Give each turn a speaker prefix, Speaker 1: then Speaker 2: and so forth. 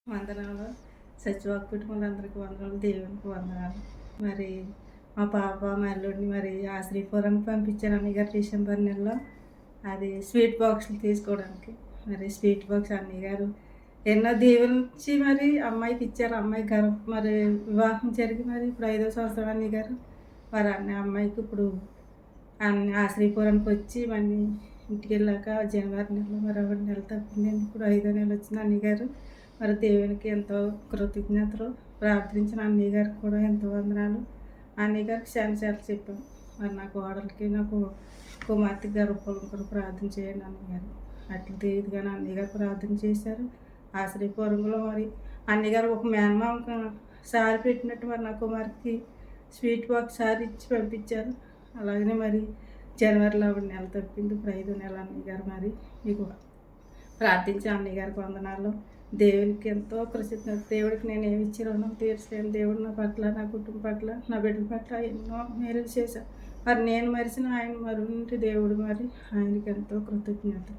Speaker 1: వందనాలు. సచివాక్ కుటుంబాలందరికీ వందనాలు. దేవునికి వందనాలు. మరి మా పాప, మా అల్లుడిని మరి ఆశ్రయపురానికి పంపించాను అన్నయ్య గారు డిసెంబర్ నెలలో. అది స్వీట్ బాక్సులు తీసుకోవడానికి. మరి స్వీట్ బాక్స్ అన్నయ్య గారు ఎన్నో దీవెనలిచ్చి మరి అమ్మాయికి ఇచ్చారు. అమ్మాయి మరి వివాహం జరిగి మరి ఇప్పుడు 5వ సంవత్సరం అన్నయ్య గారు. మరి అమ్మాయికి ఇప్పుడు ఆశ్రయపురానికి వచ్చి మళ్ళీ ఇంటికి వెళ్ళాక జనవరి నెలలో మరి 1 నెల తప్పిందండి. ఇప్పుడు 5వ నెల వచ్చింది అన్నయ్య గారు. మరి దేవునికి ఎంతో కృతజ్ఞతలు. ప్రార్థించిన అన్నయ్య గారికి కూడా ఎంతో వందనాలు. అన్నయ్య గారికి క్షమాపణలు చెప్పాం. మరి నా కోడలికి నాకు కుమార్తె గర్భఫలం కూడా ప్రార్థన చేయండి అన్నయ్య గారు. అట్లా తెలియదుగానే అన్నయ్య గారు ప్రార్థన చేశారు. ఆశ్రయపురంలో మరి అన్నయ్య గారు ఒక మేనమామ సారి పెట్టినట్టు మరి నా కుమార్తెకి స్వీట్ బాక్స్ సారి ఇచ్చి పంపించారు. అలాగనే మరి జనవరిలో 1 నెల తప్పింది. ఇప్పుడు 5వ నెల అన్నయ్య గారు. మరి మీకు ప్రార్థించి అన్నయ్య గారికి వందనాలు. దేవునికి ఎంతో కృతజ్ఞత. దేవుడికి నేను ఏమి ఇచ్చి రుణం తీర్చలేను. దేవుడు నా పట్ల, నా కుటుంబం పట్ల, నా బిడ్డల పట్ల ఎన్నో మేలు చేశాను. మరి నేను మరిచిన ఆయన మరుంటి దేవుడు. మరి ఆయనకి ఎంతో కృతజ్ఞత.